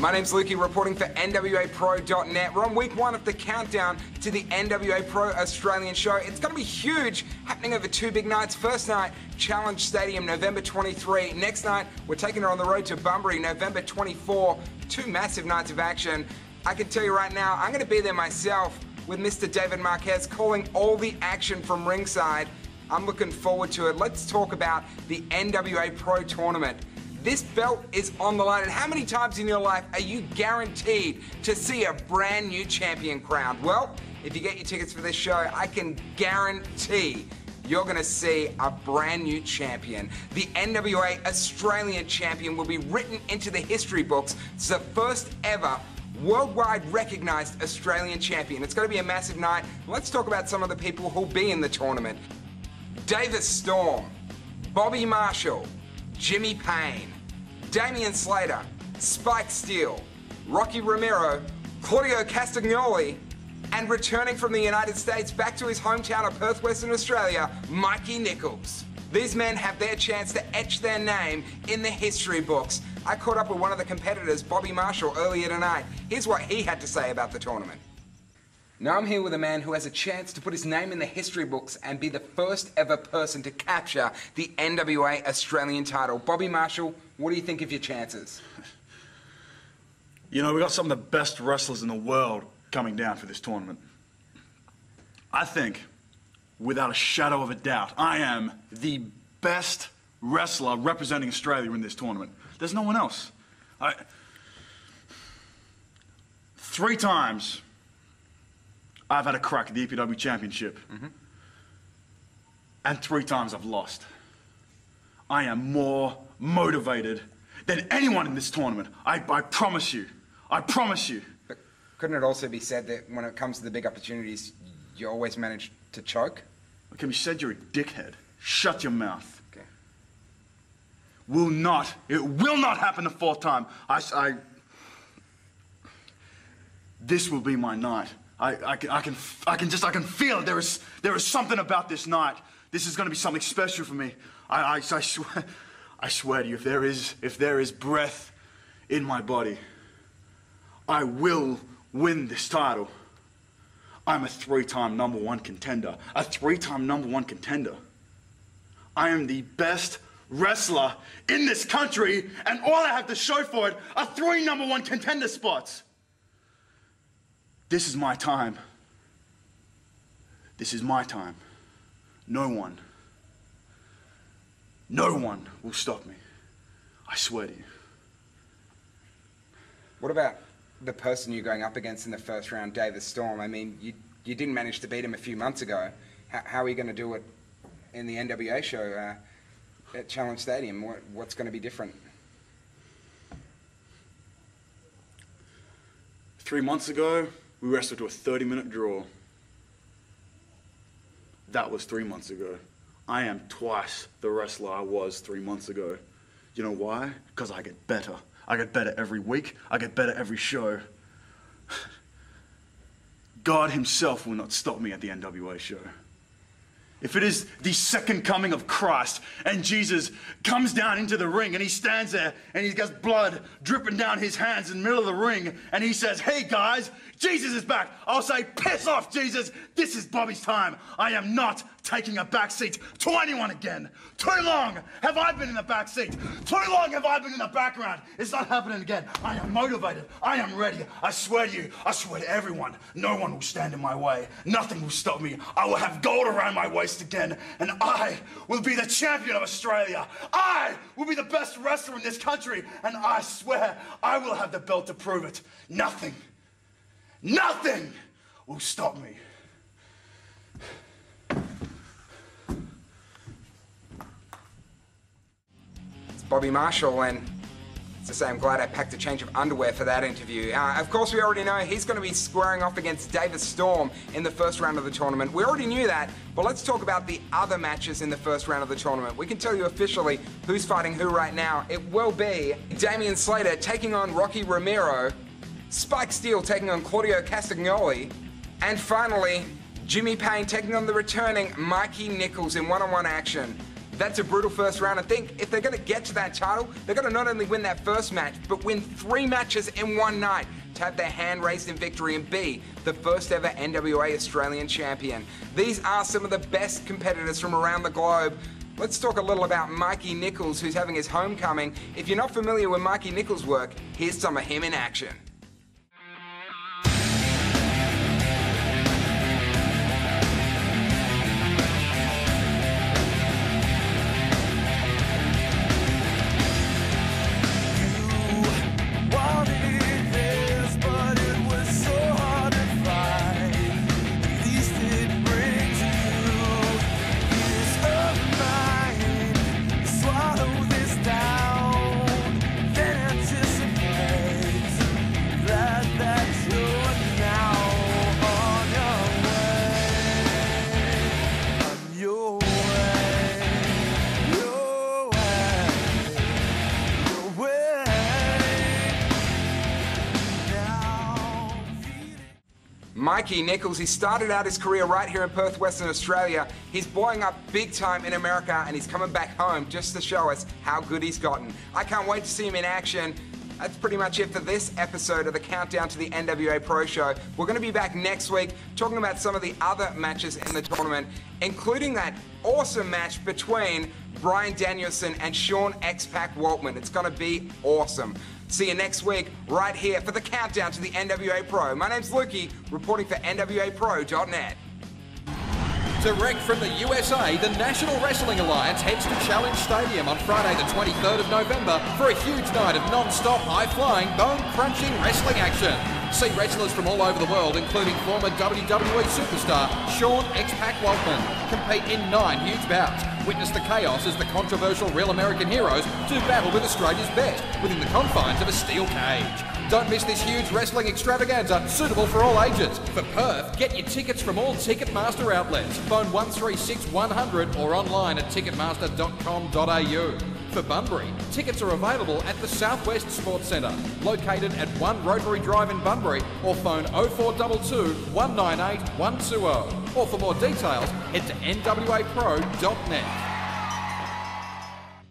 My name's Lukey, reporting for NWAPro.net. We're on week 1 of the countdown to the NWA Pro Australian show. It's going to be huge, happening over 2 big nights. First night, Challenge Stadium, November 23. Next night, we're taking her on the road to Bunbury, November 24. 2 massive nights of action. I can tell you right now, I'm going to be there myself with Mr. David Marquez calling all the action from ringside. I'm looking forward to it. Let's talk about the NWA Pro Tournament. This belt is on the line, and how many times in your life are you guaranteed to see a brand new champion crowned? Well, if you get your tickets for this show, I can guarantee you're going to see a brand new champion. The NWA Australian champion will be written into the history books. It's the first ever worldwide recognized Australian champion. It's going to be a massive night. Let's talk about some of the people who'll be in the tournament. Davis Storm, Bobby Marshall, Jimmy Payne, Damian Slater, Spike Steele, Rocky Romero, Claudio Castagnoli, and returning from the United States back to his hometown of Perth, Western Australia, Mikey Nichols. These men have their chance to etch their name in the history books. I caught up with one of the competitors, Bobby Marshall, earlier tonight. Here's what he had to say about the tournament. Now I'm here with a man who has a chance to put his name in the history books and be the first ever person to capture the NWA Australian title. Bobby Marshall, what do you think of your chances? You know, we got some of the best wrestlers in the world coming down for this tournament. I think, without a shadow of a doubt, I am the best wrestler representing Australia in this tournament. There's no one else. 3 times I've had a crack at the EPW Championship. And 3 times I've lost. I am more motivated than anyone in this tournament. I promise you. I promise you. But couldn't it also be said that when it comes to the big opportunities, you always manage to choke? Okay, you said you're a dickhead. Shut your mouth. Okay. It will not happen the 4th time. This will be my night. I can feel it. There is something about this night. This is going to be something special for me. I swear to you, if there is breath in my body, I will win this title. I'm a 3-time #1 contender. A 3-time #1 contender. I am the best wrestler in this country, and all I have to show for it are 3 #1 contender spots. This is my time. This is my time. No one will stop me. I swear to you. What about the person you're going up against in the first round, Davis Storm? I mean, you didn't manage to beat him a few months ago. How are you going to do it in the NWA show at Challenge Stadium? What's going to be different? 3 months ago, we wrestled to a 30-minute draw. That was 3 months ago. I am twice the wrestler I was 3 months ago. You know why? Because I get better. I get better every week. I get better every show. God himself will not stop me at the NWA show. If it is the second coming of Christ and Jesus comes down into the ring and he stands there and he's got blood dripping down his hands in the middle of the ring and he says, "Hey guys, Jesus is back," I'll say, "Piss off, Jesus. This is Bobby's time. I am not taking a back seat to anyone again. Too long have I been in the back seat. Too long have I been in the background. It's not happening again. I am motivated. I am ready. I swear to you. I swear to everyone. No one will stand in my way. Nothing will stop me. I will have gold around my waist again, and I will be the champion of Australia. I will be the best wrestler in this country, and I swear I will have the belt to prove it. Nothing will stop me. Bobby Marshall, and to say I'm glad I packed a change of underwear for that interview. Of course, we already know he's going to be squaring off against Davis Storm in the first round of the tournament. We already knew that, but let's talk about the other matches in the first round of the tournament. We can tell you officially who's fighting who right now. It will be Damian Slater taking on Rocky Romero, Spike Steele taking on Claudio Castagnoli, and finally, Jimmy Payne taking on the returning Mikey Nichols in one-on-one action. That's a brutal first round. I think if they're going to get to that title, they're going to not only win that first match, but win 3 matches in one night to have their hand raised in victory and be the first ever NWA Australian champion. These are some of the best competitors from around the globe. Let's talk a little about Mikey Nicholls, who's having his homecoming. If you're not familiar with Mikey Nicholls' work, here's some of him in action. Mikey Nicholls, he started out his career right here in Perth, Western Australia. He's blowing up big time in America, and he's coming back home just to show us how good he's gotten. I can't wait to see him in action. That's pretty much it for this episode of the Countdown to the NWA Pro Show. We're going to be back next week talking about some of the other matches in the tournament, including that awesome match between Bryan Danielson and Sean X-Pac Waltman. It's going to be awesome. See you next week right here for the Countdown to the NWA Pro. My name's Lukey, reporting for NWAPro.net. Direct from the USA, the National Wrestling Alliance heads to Challenge Stadium on Friday the 23rd of November for a huge night of non-stop, high-flying, bone-crunching wrestling action. See wrestlers from all over the world, including former WWE superstar Sean X-Pac Waltman, compete in 9 huge bouts. Witness the chaos as the controversial Real American Heroes do battle with Australia's best within the confines of a steel cage. Don't miss this huge wrestling extravaganza, suitable for all ages. For Perth, get your tickets from all Ticketmaster outlets. Phone 136 100 or online at ticketmaster.com.au. For Bunbury, tickets are available at the Southwest Sports Centre, located at 1 Rotary Drive in Bunbury, or phone 0422 198 120. Or for more details, head to nwapro.net.